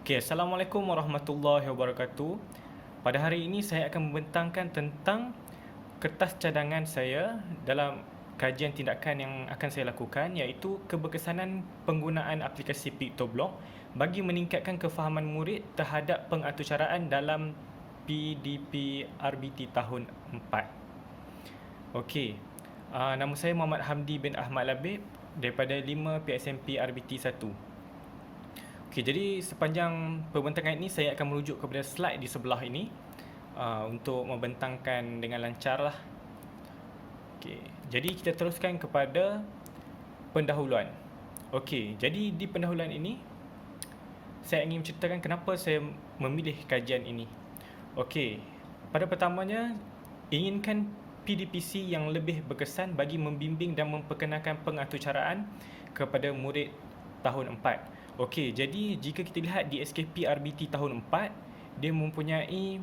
Okey, Assalamualaikum warahmatullahi wabarakatuh. Pada hari ini saya akan membentangkan tentang kertas cadangan saya dalam kajian tindakan yang akan saya lakukan, iaitu keberkesanan penggunaan aplikasi PictoBlock bagi meningkatkan kefahaman murid terhadap pengaturcaraan dalam PDP RBT tahun 4. Okey, nama saya Muhammad Hamdi bin Ahmad Labib daripada 5 PSMP RBT 1. Okey, jadi sepanjang pembentangan ini saya akan merujuk kepada slide di sebelah ini untuk membentangkan dengan lancar lah. Okey, jadi kita teruskan kepada pendahuluan. Okey, jadi di pendahuluan ini saya ingin menceritakan kenapa saya memilih kajian ini. Okey, pada pertamanya inginkan PDPC yang lebih berkesan bagi membimbing dan memperkenalkan pengaturcaraan kepada murid tahun 4. Okey, jadi jika kita lihat di SKP RBT tahun 4, dia mempunyai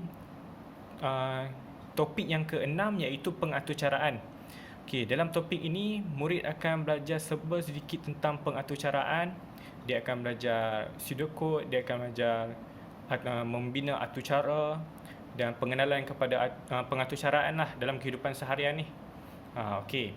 topik yang ke-6 iaitu pengaturcaraan. Okey, dalam topik ini murid akan belajar serba sedikit tentang pengaturcaraan. Dia akan belajar pseudocode, dia akan belajar membina aturcara dan pengenalan kepada pengaturcaraan lah dalam kehidupan seharian ni. Okey.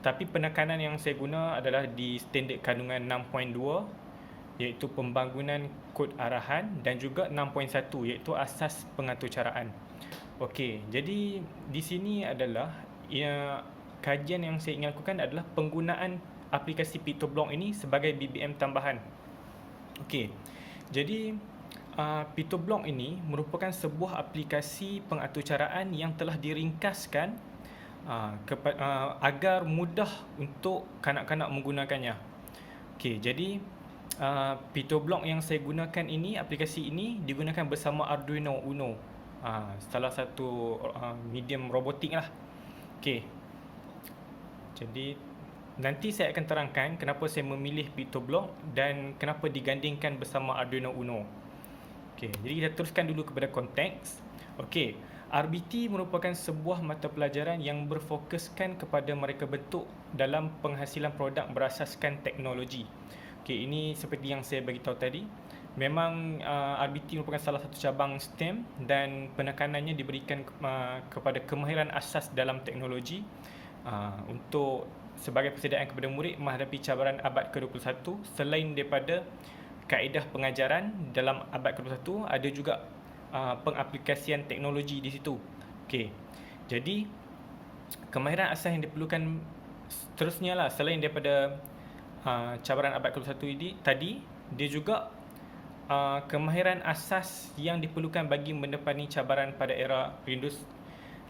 Tapi penekanan yang saya guna adalah di standard kandungan 6.2 iaitu pembangunan kod arahan dan juga 6.1 iaitu asas pengaturcaraan. Okey, jadi di sini adalah kajian yang saya ingin lakukan adalah penggunaan aplikasi PictoBlock ini sebagai BBM tambahan. Okey, jadi PictoBlock ini merupakan sebuah aplikasi pengaturcaraan yang telah diringkaskan agar mudah untuk kanak-kanak menggunakannya. Okey, jadi PictoBlock yang saya gunakan ini, aplikasi ini digunakan bersama Arduino Uno, salah satu medium robotik lah. Okey, jadi nanti saya akan terangkan kenapa saya memilih PictoBlock dan kenapa digandingkan bersama Arduino Uno. Okey, jadi kita teruskan dulu kepada konteks. Okey, RBT merupakan sebuah mata pelajaran yang berfokuskan kepada mereka bentuk dalam penghasilan produk berasaskan teknologi. Okey, ini seperti yang saya bagi tahu tadi. Memang RBT merupakan salah satu cabang STEM dan penekanannya diberikan kepada kemahiran asas dalam teknologi untuk sebagai persediaan kepada murid menghadapi cabaran abad ke-21. Selain daripada kaedah pengajaran dalam abad ke-21, ada juga pengaplikasian teknologi di situ. Okey, jadi kemahiran asas yang diperlukan seterusnya lah, selain daripada cabaran abad ke-21 ini tadi, dia juga kemahiran asas yang diperlukan bagi mendepani cabaran pada era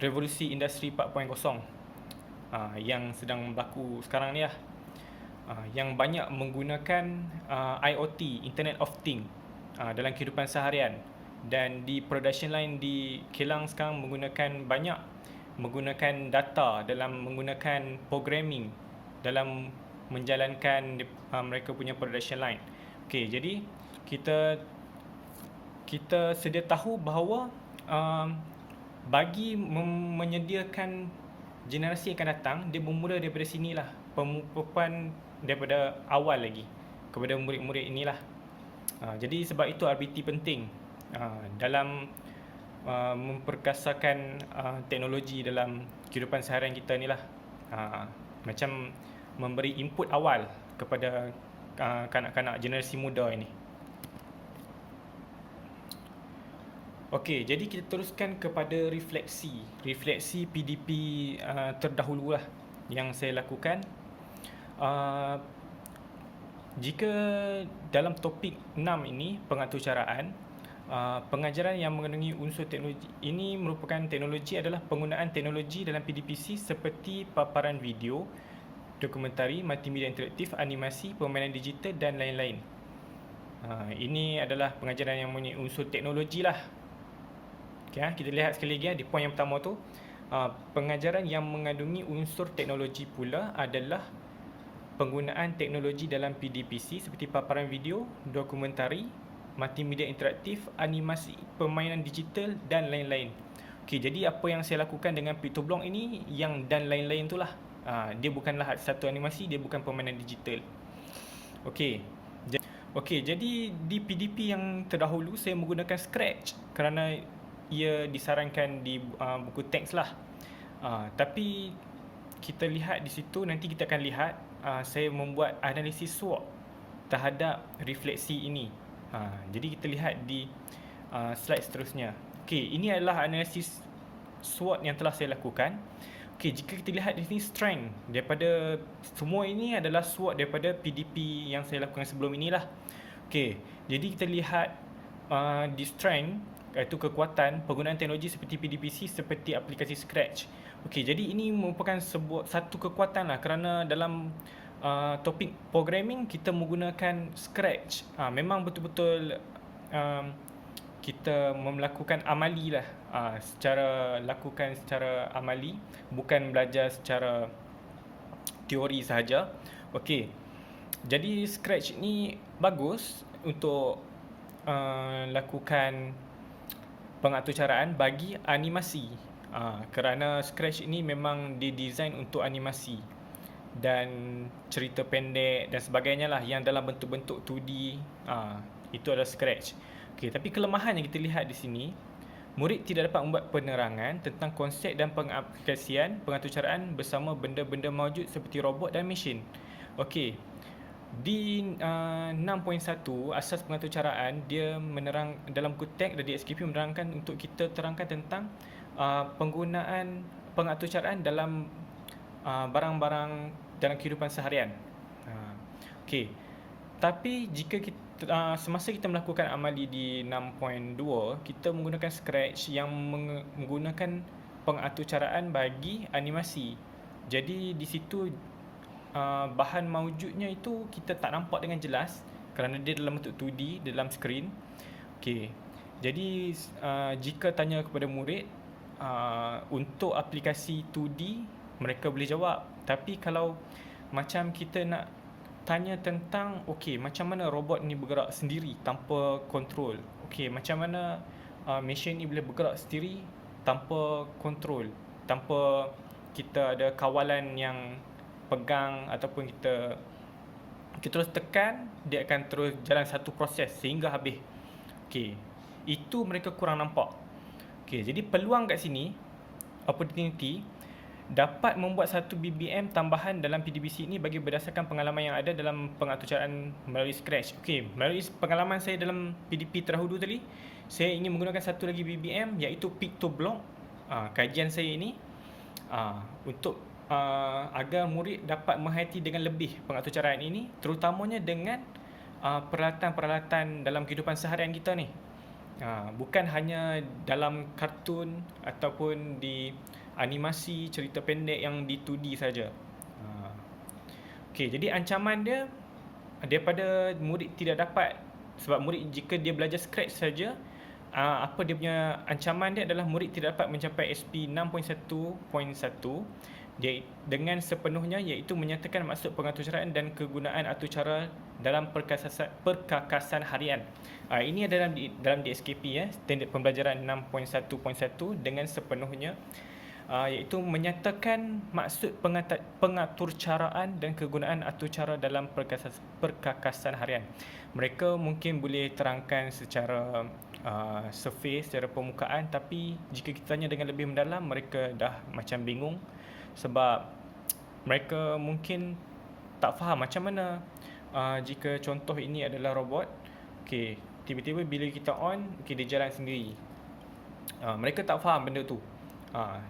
revolusi industri 4.0 yang sedang berlaku sekarang ni lah, yang banyak menggunakan IoT, Internet of Things, dalam kehidupan seharian. Dan di production line di kilang sekarang banyak menggunakan data dalam menggunakan programming dalam menjalankan mereka punya production line. Okey, jadi kita sedia tahu bahawa bagi menyediakan generasi yang akan datang, dia bermula daripada sinilah, pemupukan daripada awal lagi kepada murid-murid inilah. Jadi sebab itu RBT penting dalam memperkasakan teknologi dalam kehidupan seharian kita ni lah. Macam memberi input awal kepada kanak-kanak generasi muda ini. Okey, jadi kita teruskan kepada refleksi PDP terdahulu lah yang saya lakukan. Jika dalam topik 6 ini, pengaturcaraan, pengajaran yang mengandungi unsur teknologi ini merupakan teknologi adalah penggunaan teknologi dalam PDPC seperti paparan video, dokumentari, multimedia interaktif, animasi, permainan digital dan lain-lain. Ini adalah pengajaran yang mempunyai unsur teknologi lah. Okay, kita lihat sekali lagi di poin yang pertama tu, pengajaran yang mengandungi unsur teknologi pula adalah penggunaan teknologi dalam PDPC seperti paparan video, dokumentari, multimedia interaktif, animasi, permainan digital dan lain-lain. Okey, jadi apa yang saya lakukan dengan PictoBlock ini, yang dan lain-lain itulah. Dia bukanlah satu animasi, dia bukan permainan digital. Okey. Okey, jadi di PDP yang terdahulu saya menggunakan Scratch kerana ia disarankan di buku teks lah. Tapi kita lihat di situ, nanti kita akan lihat saya membuat analisis SWOT terhadap refleksi ini. Jadi kita lihat di slide seterusnya. Okey, ini adalah analisis SWOT yang telah saya lakukan. Okey, jika kita lihat di sini strength daripada semua ini adalah SWOT daripada PDP yang saya lakukan sebelum inilah. Okey, jadi kita lihat di strength, iaitu kekuatan penggunaan teknologi seperti PDPC seperti aplikasi Scratch. Okey, jadi ini merupakan satu kekuatan lah kerana dalam topik programming kita menggunakan Scratch. Memang betul-betul kita melakukan amali lah, lakukan secara amali, bukan belajar secara teori sahaja. Okey, jadi Scratch ni bagus untuk lakukan pengaturcaraan bagi animasi, kerana Scratch ini memang didesain untuk animasi dan cerita pendek dan sebagainya lah yang dalam bentuk-bentuk 2D. Itu adalah Scratch. Okey, tapi kelemahan yang kita lihat di sini, murid tidak dapat membuat penerangan tentang konsep dan pengaplikasian pengaturcaraan bersama benda-benda mawjud seperti robot dan mesin. Okey, di 6.1 asas pengaturcaraan, dia menerang dalam buku teks dan di SKP menerangkan untuk kita terangkan tentang penggunaan pengaturcaraan dalam barang-barang dalam kehidupan seharian. Okey, tapi jika kita semasa kita melakukan amali di 6.2, kita menggunakan Scratch yang menggunakan pengaturcaraan bagi animasi. Jadi di situ bahan mawjudnya itu kita tak nampak dengan jelas kerana dia dalam bentuk 2D dalam skrin. Okey, jadi jika tanya kepada murid untuk aplikasi 2D, mereka boleh jawab. Tapi kalau macam kita nak tanya tentang okey, macam mana robot ni bergerak sendiri tanpa kontrol, okey, macam mana mesin ni boleh bergerak sendiri tanpa kontrol, tanpa kita ada kawalan yang pegang ataupun kita terus tekan, dia akan terus jalan satu proses sehingga habis. Okey, itu mereka kurang nampak. Okey, jadi peluang kat sini, opportunity, dapat membuat satu BBM tambahan dalam PDBC ini bagi berdasarkan pengalaman yang ada dalam pengaturcaraan melalui Scratch. Okey, melalui pengalaman saya dalam PDP terdahulu tadi, saya ingin menggunakan satu lagi BBM iaitu PictoBlock. Kajian saya ini untuk agar murid dapat menghayati dengan lebih pengaturcaraan ini, terutamanya dengan peralatan-peralatan dalam kehidupan seharian kita ni. Bukan hanya dalam kartun ataupun di animasi cerita pendek yang di 2D saja. Okey, jadi ancaman dia daripada murid tidak dapat, sebab murid jika dia belajar Scratch saja, apa dia punya ancaman dia adalah murid tidak dapat mencapai SP 6.1.1 dia dengan sepenuhnya, iaitu menyatakan maksud pengaturcaraan dan kegunaan aturcara dalam perkakasan harian. Ini adalah dalam DSKP ya, standard pembelajaran 6.1.1 dengan sepenuhnya, iaitu menyatakan maksud pengaturcaraan dan kegunaan aturcara dalam perkakasan harian. Mereka mungkin boleh terangkan secara surface, secara permukaan, tapi jika kita tanya dengan lebih mendalam, mereka dah macam bingung sebab mereka mungkin tak faham macam mana jika contoh ini adalah robot. Okey, tiba-tiba bila kita on, okey, dia jalan sendiri. Mereka tak faham benda tu.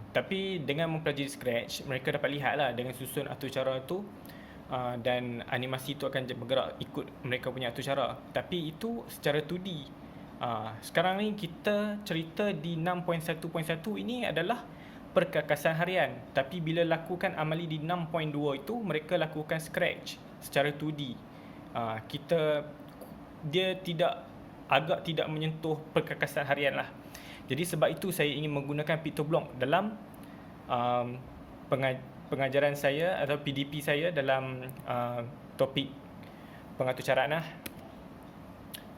Tapi dengan mempelajari Scratch, mereka dapat lihatlah dengan susun aturcara tu, dan animasi tu akan bergerak ikut mereka punya aturcara. Tapi itu secara 2D. Sekarang ni kita cerita di 6.1.1 ini adalah perkakasan harian. Tapi bila lakukan amali di 6.2 itu, mereka lakukan Scratch secara 2D. Dia agak tidak menyentuh perkakasan harian lah. Jadi sebab itu saya ingin menggunakan PictoBlock dalam pengajaran saya atau PDP saya dalam topik pengaturcaraan lah.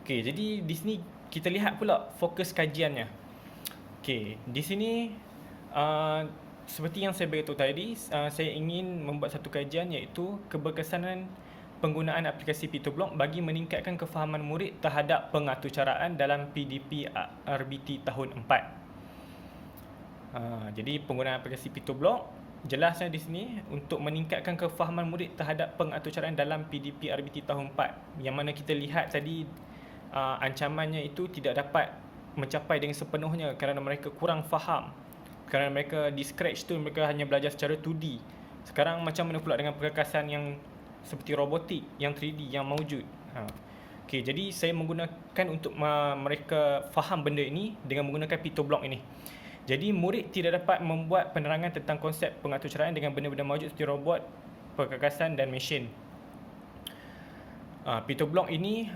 Okey, jadi di sini kita lihat pula fokus kajiannya. Okey, di sini seperti yang saya beritahu tadi, saya ingin membuat satu kajian iaitu keberkesanan penggunaan aplikasi PitoBlock bagi meningkatkan kefahaman murid terhadap pengaturcaraan dalam PDP RBT tahun 4. Jadi penggunaan aplikasi PitoBlock jelasnya di sini untuk meningkatkan kefahaman murid terhadap pengaturcaraan dalam PDP RBT tahun 4, yang mana kita lihat tadi ancamannya itu tidak dapat mencapai dengan sepenuhnya kerana mereka kurang faham. Kerana mereka di Scratch tu mereka hanya belajar secara 2D. Sekarang macam mana pula dengan perkakasan yang seperti robotik, yang 3D, yang mewujud. Okey, jadi saya menggunakan untuk mereka faham benda ini dengan menggunakan PitoBlock ini. Jadi murid tidak dapat membuat penerangan tentang konsep pengaturcaraan dengan benda-benda mewujud seperti robot, perkakasan dan mesin. PitoBlock ini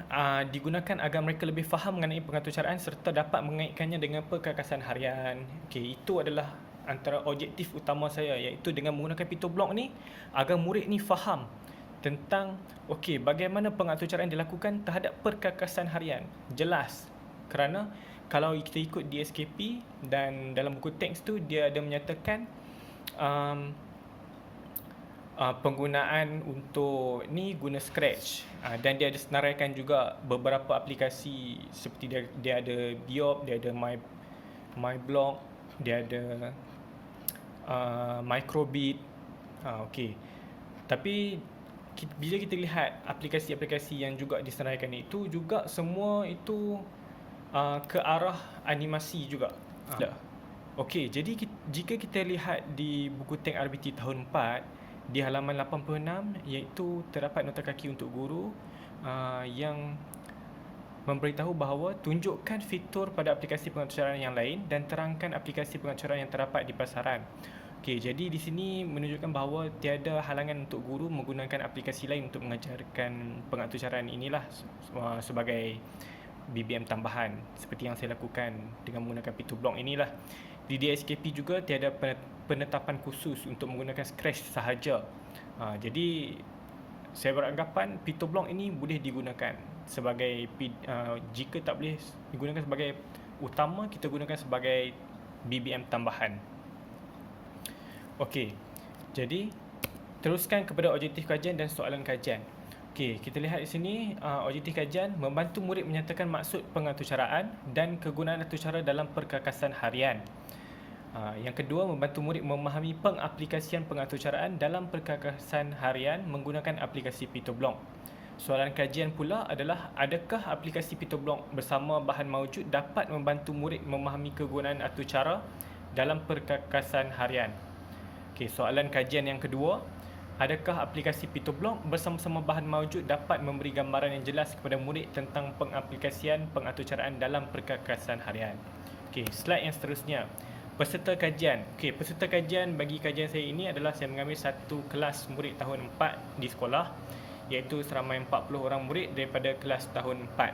digunakan agar mereka lebih faham mengenai pengaturcaraan serta dapat mengaitkannya dengan perkakasan harian. Okey, itu adalah antara objektif utama saya, iaitu dengan menggunakan PitoBlock ni agar murid ni faham tentang okey, bagaimana pengaturcaraan dilakukan terhadap perkakasan harian. Jelas. Kerana kalau kita ikut DSKP dan dalam buku teks tu dia ada menyatakan penggunaan untuk ni guna Scratch, dan dia ada senaraikan juga beberapa aplikasi seperti dia ada Biop, dia ada MyBlock, dia ada Microbit. Okey. Tapi bila kita lihat aplikasi-aplikasi yang juga disenaraikan itu juga semua itu ke arah animasi juga. Okey, jadi jika kita lihat di buku teks RBT tahun 4 di halaman 86, iaitu terdapat nota kaki untuk guru yang memberitahu bahawa tunjukkan fitur pada aplikasi pengaturcaraan yang lain dan terangkan aplikasi pengaturcaraan yang terdapat di pasaran. Okey, jadi di sini menunjukkan bahawa tiada halangan untuk guru menggunakan aplikasi lain untuk mengajarkan pengaturcaraan inilah sebagai BBM tambahan seperti yang saya lakukan dengan menggunakan PitoBlock inilah. Di DSKP juga tiada penetapan khusus untuk menggunakan Scratch sahaja. Jadi saya beranggapan PitoBlock ini boleh digunakan sebagai jika tak boleh digunakan sebagai utama, kita gunakan sebagai BBM tambahan. Okey. Jadi teruskan kepada objektif kajian dan soalan kajian. Okey, kita lihat di sini objektif kajian membantu murid menyatakan maksud pengaturcaraan dan kegunaan aturcara dalam perkakasan harian. Yang kedua, membantu murid memahami pengaplikasian pengaturcaraan dalam perkakasan harian menggunakan aplikasi PitoBlock. Soalan kajian pula adalah, adakah aplikasi PitoBlock bersama bahan mewujud dapat membantu murid memahami kegunaan aturcara dalam perkakasan harian? Okey, soalan kajian yang kedua, adakah aplikasi PitoBlock bersama-sama bahan mewujud dapat memberi gambaran yang jelas kepada murid tentang pengaplikasian pengaturcaraan dalam perkakasan harian? Okey, slide yang seterusnya. Peserta kajian. Okey, peserta kajian bagi kajian saya ini adalah saya mengambil satu kelas murid tahun 4 di sekolah, iaitu seramai 40 orang murid daripada kelas tahun 4.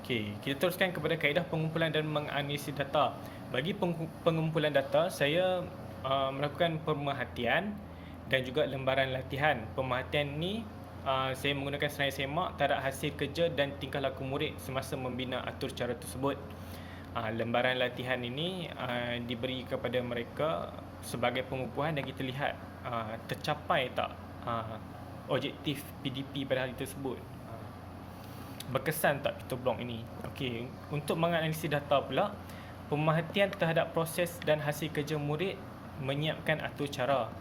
Okey, kita teruskan kepada kaedah pengumpulan dan menganalisis data. Bagi pengumpulan data, saya melakukan pemerhatian dan juga lembaran latihan. Pemerhatian ni saya menggunakan senarai semak terhadap hasil kerja dan tingkah laku murid semasa membina aturcara tersebut. Lembaran latihan ini diberi kepada mereka sebagai pengukuhan dan kita lihat tercapai tak objektif PDP pada hari tersebut. Berkesan tak PitoBlock ini? Okey, untuk menganalisis data pula, pemerhatian terhadap proses dan hasil kerja murid menyiapkan aturcara.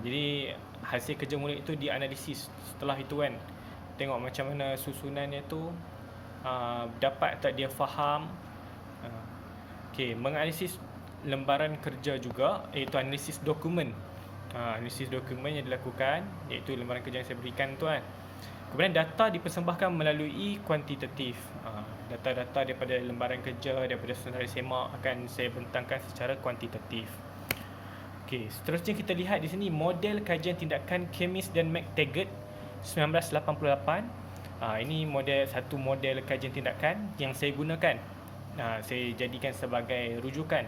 Jadi hasil kerja murid itu dianalisis setelah itu kan. Tengok macam mana susunannya tu, dapat tak dia faham. Okey, menganalisis lembaran kerja juga, iaitu analisis dokumen. Analisis dokumen yang dilakukan, iaitu lembaran kerja yang saya berikan tu kan. Kemudian data dipersembahkan melalui kuantitatif. Data-data daripada lembaran kerja, daripada senarai semak akan saya bentangkan secara kuantitatif. Okey, seterusnya kita lihat di sini model kajian tindakan Kemis dan McTaggart 1988. Ini satu model kajian tindakan yang saya gunakan. Saya jadikan sebagai rujukan.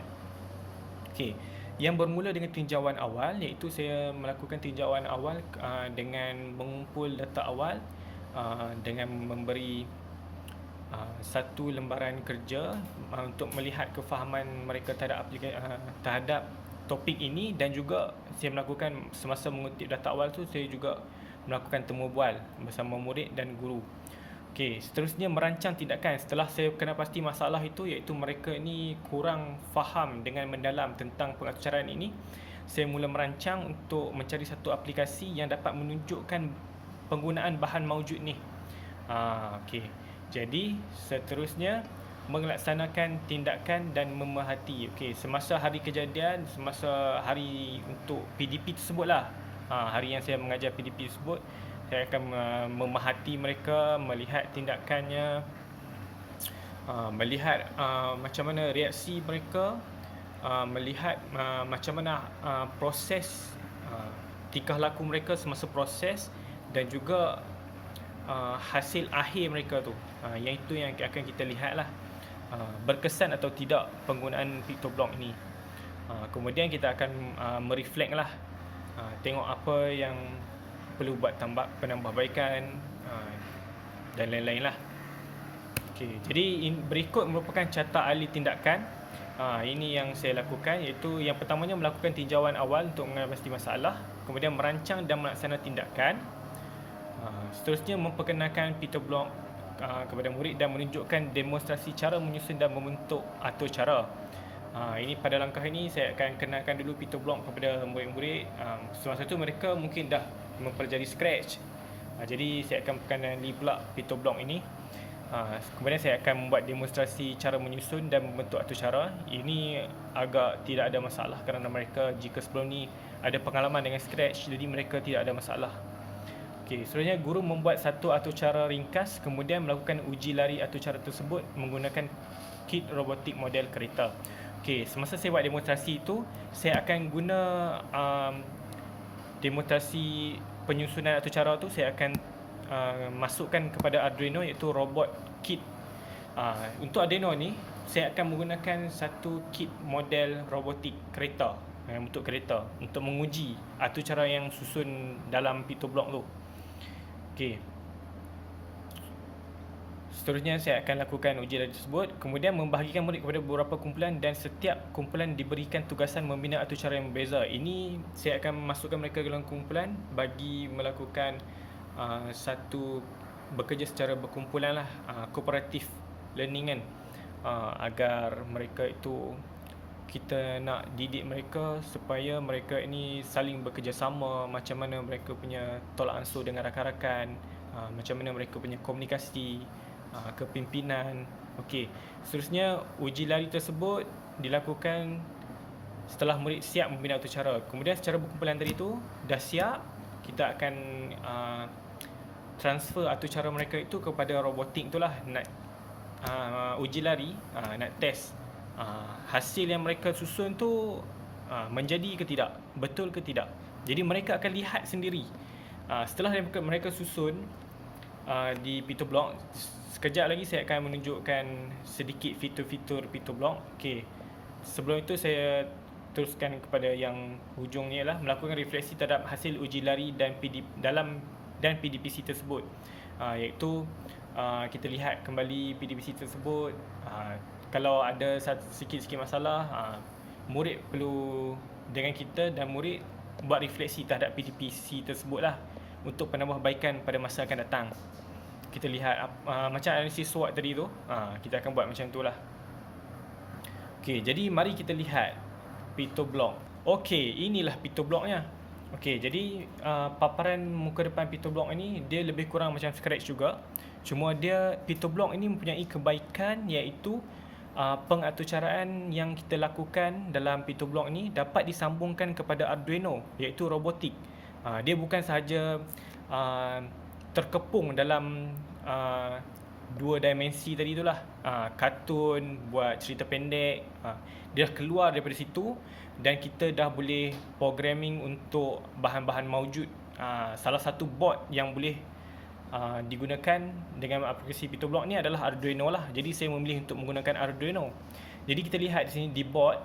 Okey, yang bermula dengan tinjauan awal, iaitu saya melakukan tinjauan awal dengan mengumpul data awal dengan memberi satu lembaran kerja untuk melihat kefahaman mereka terhadap topik ini, dan juga saya melakukan semasa mengutip data awal tu, saya juga melakukan temu bual bersama murid dan guru. Okey, seterusnya merancang tindakan. Setelah saya kena pasti masalah itu, iaitu mereka ni kurang faham dengan mendalam tentang pengacaraan ini, saya mula merancang untuk mencari satu aplikasi yang dapat menunjukkan penggunaan bahan maujud ni. Okey. Jadi seterusnya melaksanakan tindakan dan memerhati. Okey, semasa hari kejadian, semasa hari untuk PDP tersebutlah. Hari yang saya mengajar PDP tersebut, saya akan memerhati mereka, melihat tindakannya, melihat macam mana reaksi mereka, melihat macam mana proses tingkah laku mereka semasa proses, dan juga hasil akhir mereka tu. Yang itu yang akan kita lihat lah, berkesan atau tidak penggunaan PictoBlock ini. Kemudian kita akan mereflect lah, tengok apa yang perlu buat penambahbaikan dan lain-lain lah. Okey, jadi berikut merupakan carta ahli tindakan. Ini yang saya lakukan, iaitu yang pertamanya melakukan tinjauan awal untuk mengenal pasti masalah, kemudian merancang dan melaksanakan tindakan. Seterusnya memperkenalkan PictoBlock kepada murid dan menunjukkan demonstrasi cara menyusun dan membentuk atur cara. Ini pada langkah ini saya akan kenalkan dulu PictoBlock kepada murid-murid. Semasa itu mereka mungkin dah mempelajari Scratch. Jadi saya akan perkenali pula PictoBlock ini. Kemudian saya akan membuat demonstrasi cara menyusun dan membentuk atur cara. Ini agak tidak ada masalah kerana mereka jika sebelum ni ada pengalaman dengan Scratch, jadi mereka tidak ada masalah. Okey, seterusnya guru membuat satu atur cara ringkas, kemudian melakukan uji lari atur cara tersebut menggunakan kit robotik model kereta. Okey, semasa saya buat demonstrasi itu, saya akan guna demonstrasi penyusunan atur cara tu, saya akan masukkan kepada Arduino, iaitu robot kit. Untuk Arduino ni, saya akan menggunakan satu kit model robotik kereta, untuk kereta, untuk menguji atur cara yang susun dalam PictoBlock tu. Okey. Seterusnya saya akan lakukan uji lari tersebut, kemudian membahagikan murid kepada beberapa kumpulan dan setiap kumpulan diberikan tugasan membina atur cara yang berbeza. Ini saya akan masukkan mereka ke dalam kumpulan bagi melakukan satu bekerja secara berkumpulan lah, cooperative learning kan, agar mereka itu, kita nak didik mereka supaya mereka ini saling bekerjasama, macam mana mereka punya tolak ansur dengan rakan-rakan, macam mana mereka punya komunikasi, kepimpinan. Okey, seterusnya uji lari tersebut dilakukan setelah murid siap membina atur cara. Kemudian secara berkumpulan tadi tu dah siap, kita akan transfer atur cara mereka itu kepada robotik itulah, nak uji lari, nak test hasil yang mereka susun tu menjadi ke tidak, betul ke tidak. Jadi mereka akan lihat sendiri. Setelah mereka susun di PictoBlock, sekejap lagi saya akan menunjukkan sedikit fitur-fitur PictoBlock. Okey, sebelum itu saya teruskan kepada yang hujung ni, ialah melakukan refleksi terhadap hasil uji lari dan PDPC tersebut, iaitu kita lihat kembali PDPC tersebut. Kalau ada sikit-sikit masalah, murid perlu dengan kita dan murid buat refleksi terhadap PDPC tersebut lah, untuk penambahbaikan pada masa akan datang. Kita lihat macam analisis SWOT tadi tu, kita akan buat macam tu lah. Okey, jadi mari kita lihat PictoBlock. Okey, inilah PictoBlocknya. Okey, jadi paparan muka depan PictoBlock ini dia lebih kurang macam Scratch juga. Cuma dia, PictoBlock ini mempunyai kebaikan, iaitu pengatucaraan yang kita lakukan dalam PictoBlock ni dapat disambungkan kepada Arduino, iaitu robotik. Dia bukan sahaja terkepung dalam dua dimensi tadi itulah, kartun, buat cerita pendek, dia dah keluar daripada situ dan kita dah boleh programming untuk bahan-bahan maujud. Salah satu board yang boleh digunakan dengan aplikasi PictoBlock ni adalah Arduino lah. Jadi saya memilih untuk menggunakan Arduino. Jadi kita lihat di sini di board.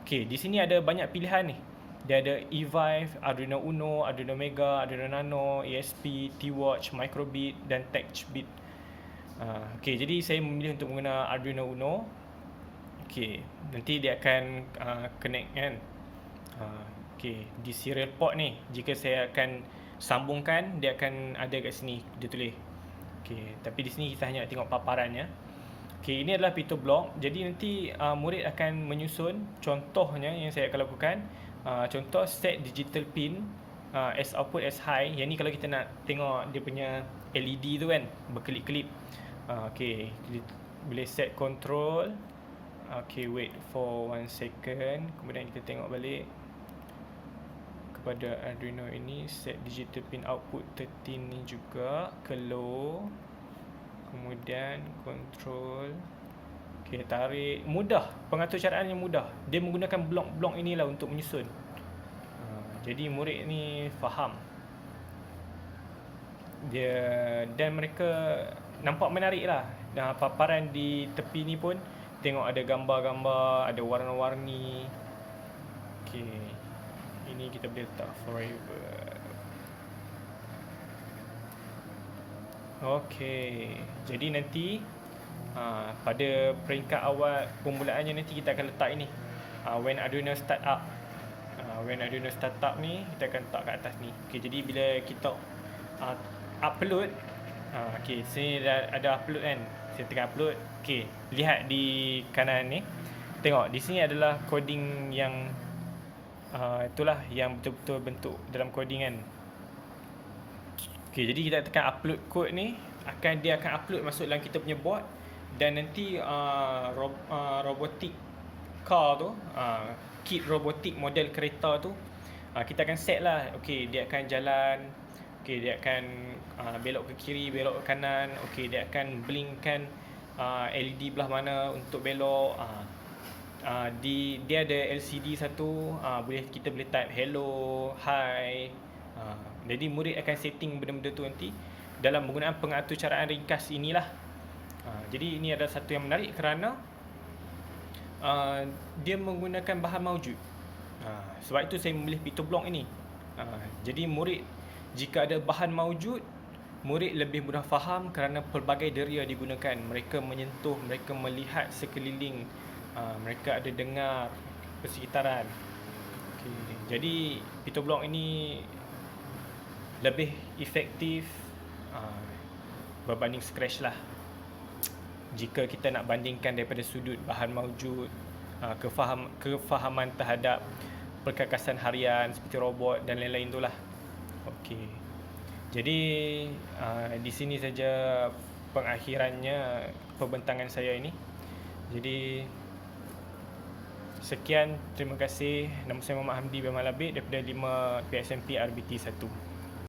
Okey, di sini ada banyak pilihan ni. Dia ada eVive, Arduino Uno, Arduino Mega, Arduino Nano, ESP, T-Watch, Microbit dan TouchBit. Okey, jadi saya memilih untuk menggunakan Arduino Uno. Okey, nanti dia akan connect kan. Okey, di serial port ni, jika saya akan sambungkan, dia akan ada kat sini dia tulis. Okey, tapi di sini kita hanya tengok paparannya. Okey, ini adalah PitoBlock. Jadi nanti murid akan menyusun contohnya yang saya akan lakukan. Contoh set digital pin as output as high. Yang ni kalau kita nak tengok dia punya LED tu kan, berkelip-kelip. Okey, boleh set control. Okey, wait for 1 second. Kemudian kita tengok balik kepada Arduino ini, set digital pin output 13 ni juga ke low. Kemudian control. Okey, tarik. Mudah, pengaturcaraannya mudah. Dia menggunakan blok-blok inilah untuk menyusun. Jadi murid ni faham. Dan mereka nampak menarik lah. Dan paparan di tepi ni pun tengok ada gambar-gambar, ada warna-warni. Okey, ini kita boleh letak forever. Okey, jadi nanti pada peringkat awal permulaannya nanti kita akan letak ini, when Arduino start up. When Arduino start up ni kita akan letak kat atas ni. Okey, jadi bila kita upload, okey, sini dah ada upload kan. Saya tengah upload. Okey, lihat di kanan ni. Tengok di sini adalah coding yang itulah yang betul-betul bentuk dalam coding kan. Okey, jadi kita tekan upload code ni, dia akan upload masuk dalam kita punya board. Dan nanti robotik car tu, kit robotik model kereta tu, kita akan set lah. Okey, dia akan jalan. Okey, dia akan belok ke kiri, belok ke kanan. Okey, dia akan blinkkan LED belah mana untuk belok. Dia ada LCD satu, kita boleh type hello, hi. Jadi murid akan setting benda-benda tu nanti dalam penggunaan pengaturcaraan ringkas inilah. Jadi ini adalah satu yang menarik kerana dia menggunakan bahan maujud. Sebab itu saya memilih PitoBlock ini. Jadi murid, jika ada bahan maujud, murid lebih mudah faham kerana pelbagai deria digunakan. Mereka menyentuh, mereka melihat sekeliling, mereka ada dengar persekitaran. Okay. Jadi PitoBlock ini lebih efektif berbanding Scratch lah. Jika kita nak bandingkan daripada sudut bahan maujud, kefahaman terhadap perkakasan harian seperti robot dan lain-lain itulah. Okey. Jadi di sini saja pengakhirannya perbentangan saya ini. Jadi sekian, terima kasih. Nama saya Muhammad Hamdi bin Malabik daripada 5 PSMP RBT 1.